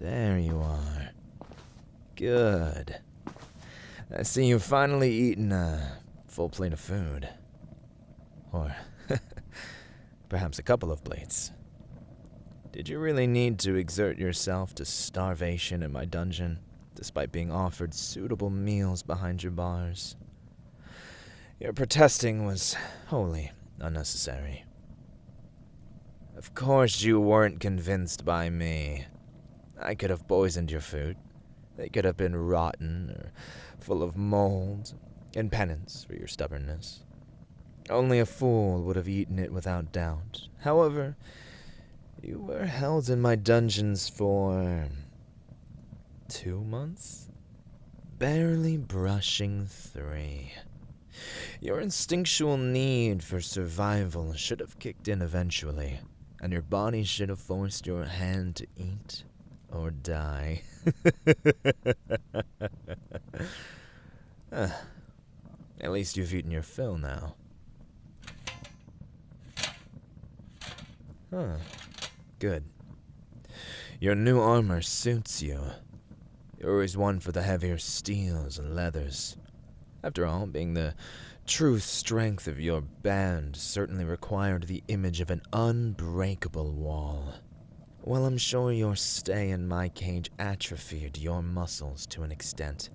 There you are. Good. I see you've finally eaten a full plate of food. Or perhaps a couple of plates. Did you really need to exert yourself to starvation in my dungeon, despite being offered suitable meals behind your bars? Your protesting was wholly unnecessary. Of course you weren't convinced by me. I could have poisoned your food. They could have been rotten or full of mold, in penance for your stubbornness. Only a fool would have eaten it without doubt. However, you were held in my dungeons for 2 months? Barely brushing 3. Your instinctual need for survival should have kicked in eventually, and your body should have forced your hand to eat or die. At least you've eaten your fill now. Good. Your new armor suits you. You're always one for the heavier steels and leathers. After all, being the true strength of your band certainly required the image of an unbreakable wall. Well, I'm sure your stay in my cage atrophied your muscles to an extent.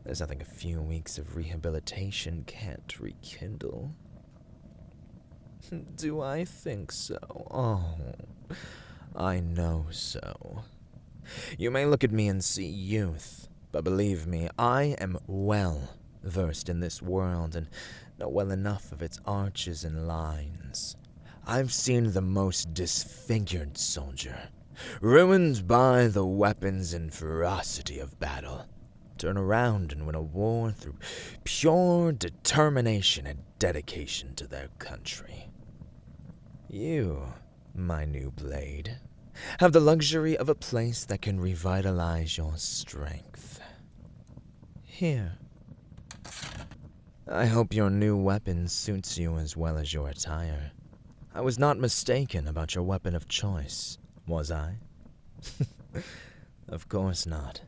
There's nothing a few weeks of rehabilitation can't rekindle. Do I think so? Oh, I know so. You may look at me and see youth, but believe me, I am well versed in this world and know well enough of its arches and lines. I've seen the most disfigured soldier, ruined by the weapons and ferocity of battle, turn around and win a war through pure determination and dedication to their country. You, my new blade, have the luxury of a place that can revitalize your strength. Here. I hope your new weapon suits you as well as your attire. I was not mistaken about your weapon of choice, was I? Of course not.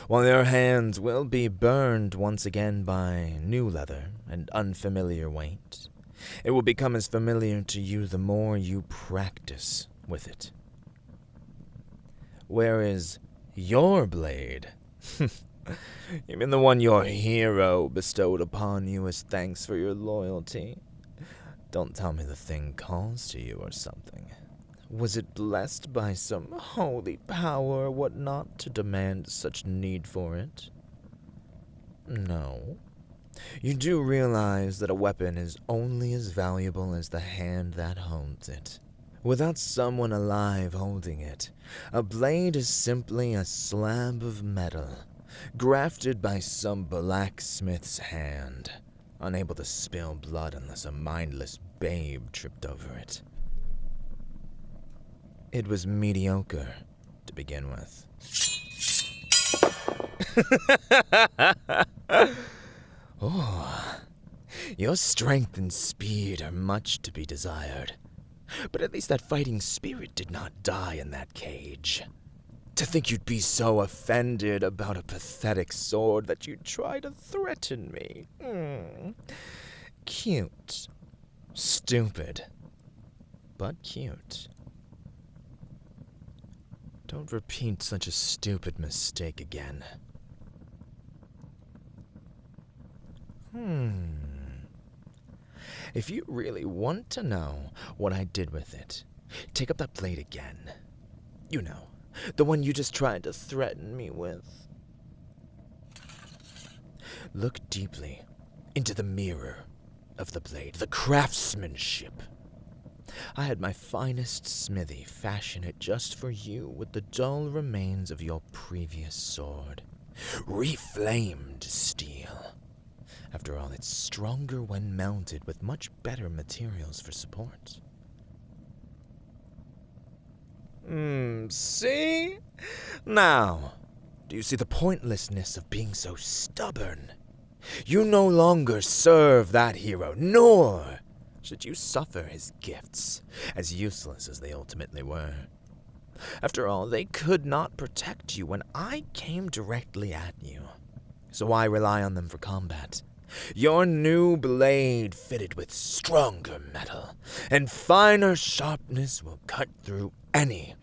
While your hands will be burned once again by new leather and unfamiliar weight, it will become as familiar to you the more you practice with it. Where is your blade? You mean the one your hero bestowed upon you as thanks for your loyalty? Don't tell me the thing calls to you or something. Was it blessed by some holy power or whatnot to demand such need for it? No. You do realize that a weapon is only as valuable as the hand that holds it. Without someone alive holding it, a blade is simply a slab of metal, grafted by some blacksmith's hand, unable to spill blood unless a mindless babe tripped over it. It was mediocre to begin with. Oh, your strength and speed are much to be desired. But at least that fighting spirit did not die in that cage. To think you'd be so offended about a pathetic sword that you'd try to threaten me. Cute. Stupid. But cute. Don't repeat such a stupid mistake again. If you really want to know what I did with it, take up that blade again. You know, the one you just tried to threaten me with. Look deeply into the mirror of the blade, the craftsmanship. I had my finest smithy fashion it just for you with the dull remains of your previous sword. Reflamed steel. After all, it's stronger when mounted with much better materials for support. See? Now, do you see the pointlessness of being so stubborn? You no longer serve that hero, nor should you suffer his gifts, as useless as they ultimately were. After all, they could not protect you when I came directly at you, so I rely on them for combat. Your new blade, fitted with stronger metal and finer sharpness, will cut through any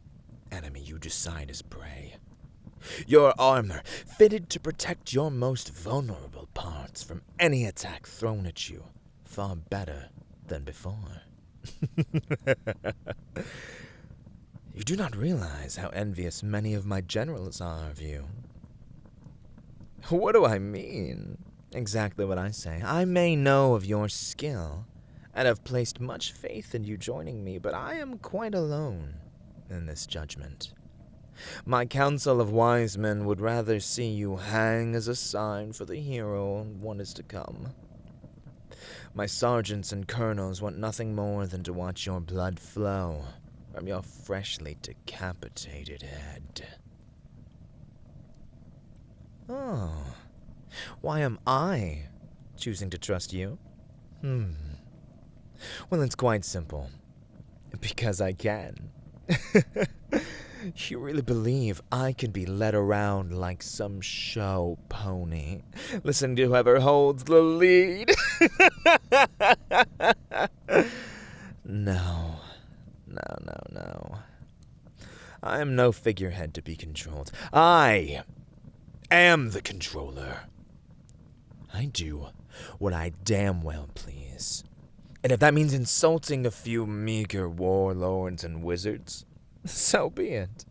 enemy you decide is prey. Your armor, fitted to protect your most vulnerable parts from any attack thrown at you, far better than before. You do not realize how envious many of my generals are of you. What do I mean? Exactly what I say. I may know of your skill, and have placed much faith in you joining me, but I am quite alone in this judgment. My council of wise men would rather see you hang as a sign for the hero one is to come. My sergeants and colonels want nothing more than to watch your blood flow from your freshly decapitated head. Oh, why am I choosing to trust you? Well, it's quite simple. Because I can. You really believe I can be led around like some show pony, listening to whoever holds the lead? No. I am no figurehead to be controlled. I am the controller. I do what I damn well please. And if that means insulting a few meager warlords and wizards, so be it.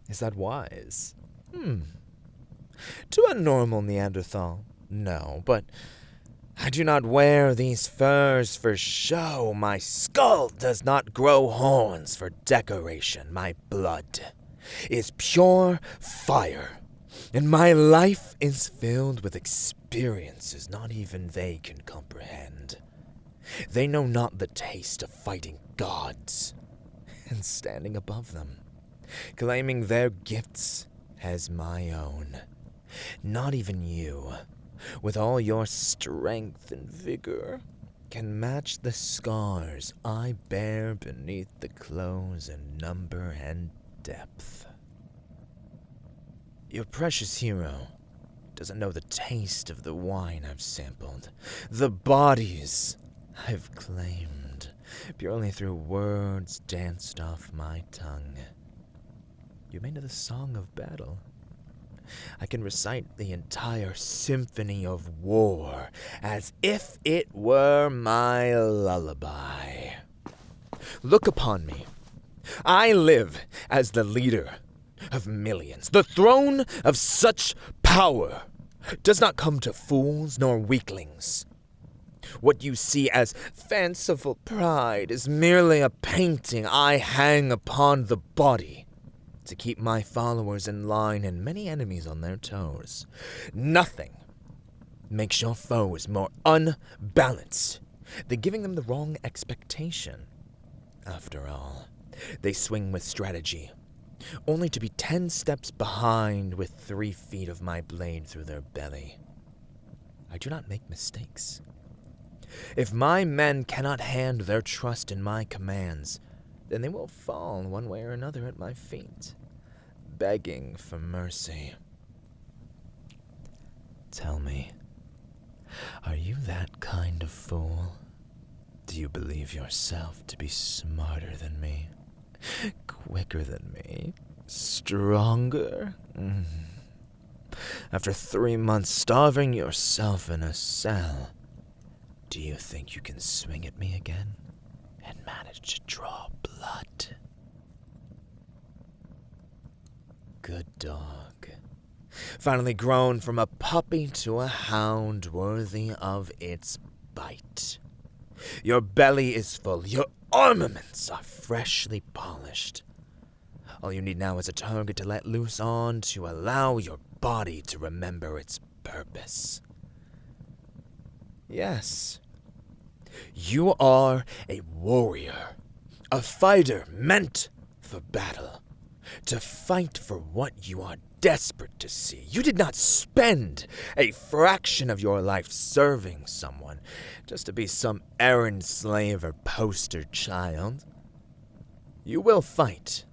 Is that wise? To a normal Neanderthal, no, but I do not wear these furs for show. My skull does not grow horns for decoration. My blood is pure fire, and my life is filled with experiences not even they can comprehend. They know not the taste of fighting gods and standing above them, claiming their gifts as my own. Not even you, with all your strength and vigor, can match the scars I bear beneath the clothes in number and depth. Your precious hero doesn't know the taste of the wine I've sampled, the bodies I've claimed, purely through words danced off my tongue. You may know the song of battle. I can recite the entire symphony of war as if it were my lullaby. Look upon me. I live as the leader of millions. The throne of such power does not come to fools nor weaklings. What you see as fanciful pride is merely a painting I hang upon the body to keep my followers in line and many enemies on their toes. Nothing makes your foes more unbalanced than giving them the wrong expectation. After all, they swing with strategy, only to be 10 steps behind with 3 feet of my blade through their belly. I do not make mistakes. If my men cannot hand their trust in my commands, then they will fall one way or another at my feet, begging for mercy. Tell me, are you that kind of fool? Do you believe yourself to be smarter than me, quicker than me, stronger? After 3 months starving yourself in a cell, do you think you can swing at me again and manage to draw blood? Good dog. Finally grown from a puppy to a hound worthy of its bite. Your belly is full. Your armaments are freshly polished. All you need now is a target to let loose on to allow your body to remember its purpose. Yes, you are a warrior, a fighter meant for battle, to fight for what you are desperate to see. You did not spend a fraction of your life serving someone just to be some errand slave or poster child. You will fight,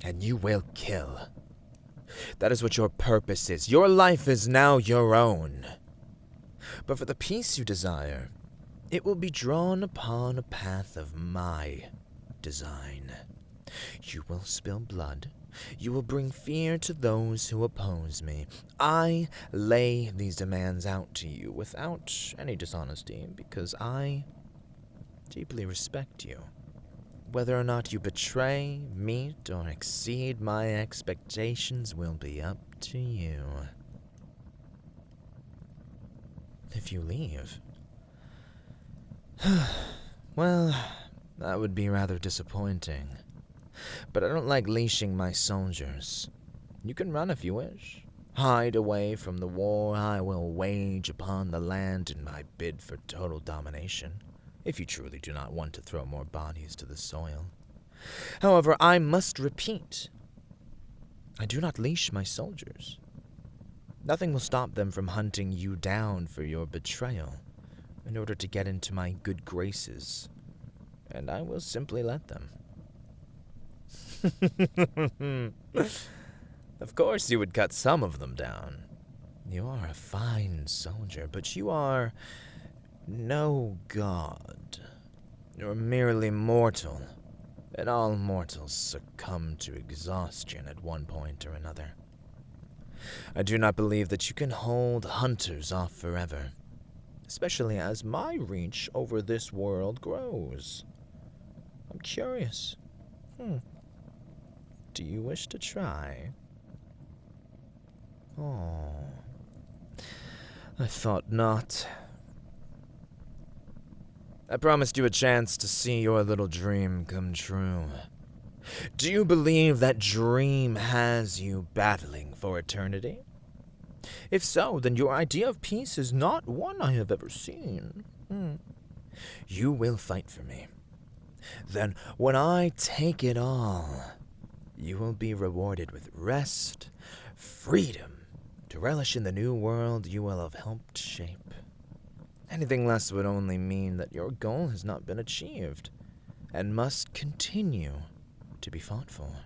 and you will kill. That is what your purpose is. Your life is now your own. But for the peace you desire, it will be drawn upon a path of my design. You will spill blood. You will bring fear to those who oppose me. I lay these demands out to you without any dishonesty because I deeply respect you. Whether or not you betray, meet, or exceed my expectations will be up to you. If you leave, well, that would be rather disappointing. But I don't like leashing my soldiers. You can run if you wish. Hide away from the war I will wage upon the land in my bid for total domination, if you truly do not want to throw more bodies to the soil. However, I must repeat, I do not leash my soldiers. Nothing will stop them from hunting you down for your betrayal in order to get into my good graces, and I will simply let them. Of course you would cut some of them down. You are a fine soldier, but you are no god. You're merely mortal, and all mortals succumb to exhaustion at one point or another. I do not believe that you can hold hunters off forever, especially as my reach over this world grows. I'm curious. Do you wish to try? Oh, I thought not. I promised you a chance to see your little dream come true. Do you believe that dream has you battling for eternity? If so, then your idea of peace is not one I have ever seen. You will fight for me. Then, when I take it all, you will be rewarded with rest, freedom, to relish in the new world you will have helped shape. Anything less would only mean that your goal has not been achieved, and must continue to be fought for.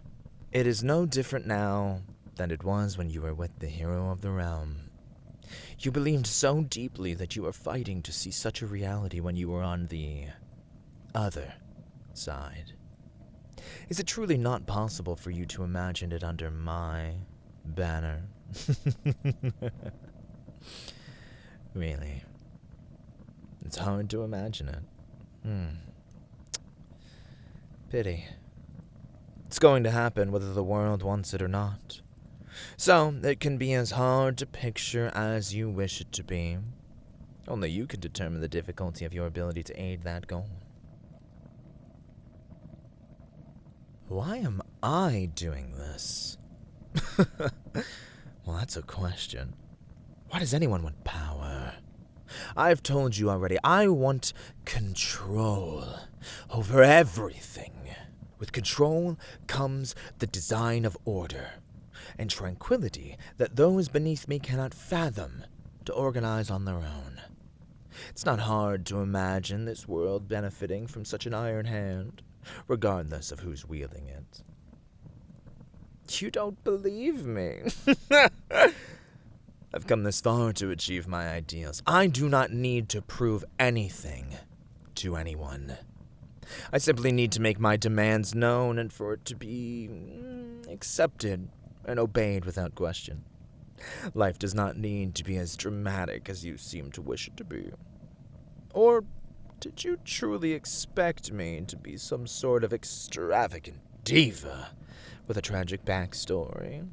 It is no different now than it was when you were with the hero of the realm. You believed so deeply that you were fighting to see such a reality when you were on the other side. Is it truly not possible for you to imagine it under my banner? Really, it's hard to imagine it. Pity. It's going to happen whether the world wants it or not. So, it can be as hard to picture as you wish it to be. Only you can determine the difficulty of your ability to aid that goal. Why am I doing this? Well, that's a question. Why does anyone want power? I've told you already, I want control over everything. With control comes the design of order, and tranquility that those beneath me cannot fathom to organize on their own. It's not hard to imagine this world benefiting from such an iron hand, regardless of who's wielding it. You don't believe me. I've come this far to achieve my ideals. I do not need to prove anything to anyone. I simply need to make my demands known and for it to be accepted and obeyed without question. Life does not need to be as dramatic as you seem to wish it to be. Or did you truly expect me to be some sort of extravagant diva with a tragic backstory?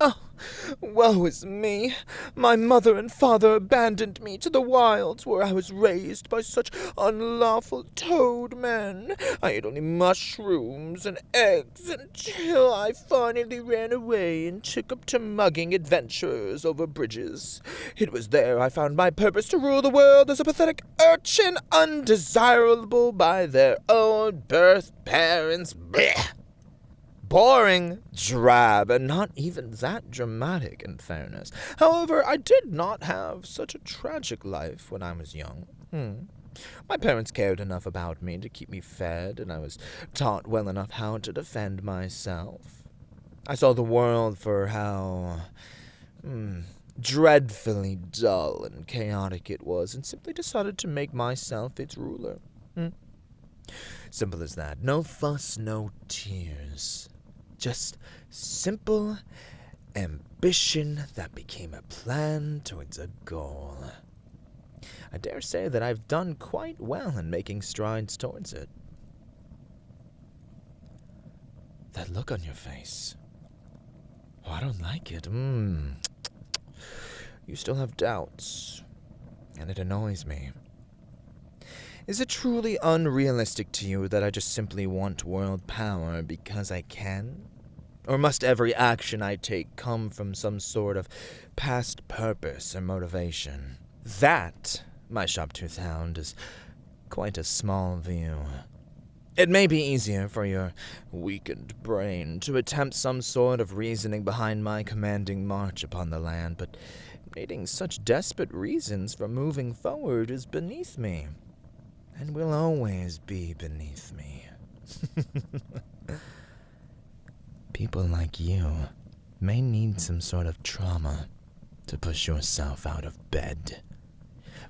Oh, woe is me. My mother and father abandoned me to the wilds where I was raised by such unlawful toad men. I ate only mushrooms and eggs until I finally ran away and took up to mugging adventurers over bridges. It was there I found my purpose to rule the world as a pathetic urchin, undesirable by their own birth parents. Blech! Boring, drab, and not even that dramatic, in fairness. However, I did not have such a tragic life when I was young. My parents cared enough about me to keep me fed, and I was taught well enough how to defend myself. I saw the world for how dreadfully dull and chaotic it was, and simply decided to make myself its ruler. Simple as that. No fuss, no tears. Just simple ambition that became a plan towards a goal. I dare say that I've done quite well in making strides towards it. That look on your face. Oh, I don't like it. You still have doubts, and it annoys me. Is it truly unrealistic to you that I just simply want world power because I can? Or must every action I take come from some sort of past purpose or motivation? That, my sharp-toothed hound, is quite a small view. It may be easier for your weakened brain to attempt some sort of reasoning behind my commanding march upon the land, but needing such desperate reasons for moving forward is beneath me, and will always be beneath me. People like you may need some sort of trauma to push yourself out of bed.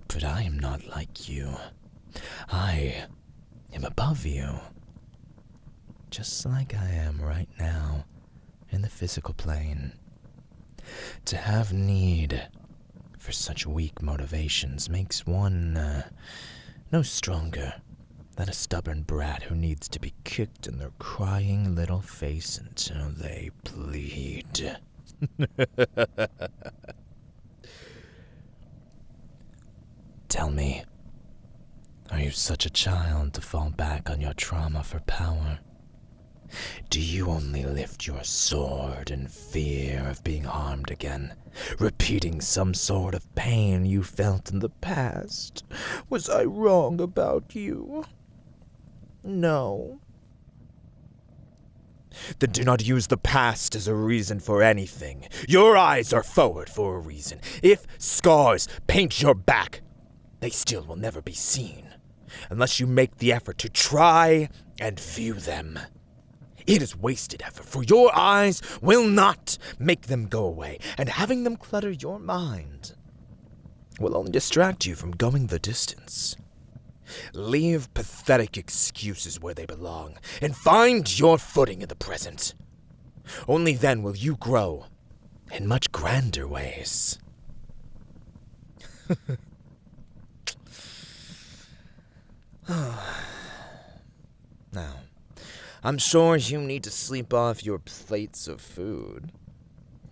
But I am not like you. I am above you. Just like I am right now in the physical plane. To have need for such weak motivations makes one no stronger than a stubborn brat who needs to be kicked in their crying little face until they bleed. Tell me, are you such a child to fall back on your trauma for power? Do you only lift your sword in fear of being harmed again, repeating some sort of pain you felt in the past? Was I wrong about you? No. Then do not use the past as a reason for anything. Your eyes are forward for a reason. If scars paint your back, they still will never be seen, unless you make the effort to try and view them. It is wasted effort, for your eyes will not make them go away, and having them clutter your mind will only distract you from going the distance. Leave pathetic excuses where they belong, and find your footing in the present. Only then will you grow in much grander ways. Now, I'm sure you need to sleep off your plates of food.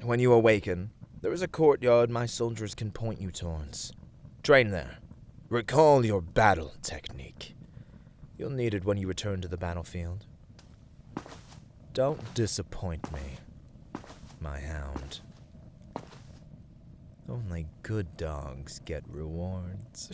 When you awaken, there is a courtyard my soldiers can point you towards. Train there. Recall your battle technique. You'll need it when you return to the battlefield. Don't disappoint me, my hound. Only good dogs get rewards.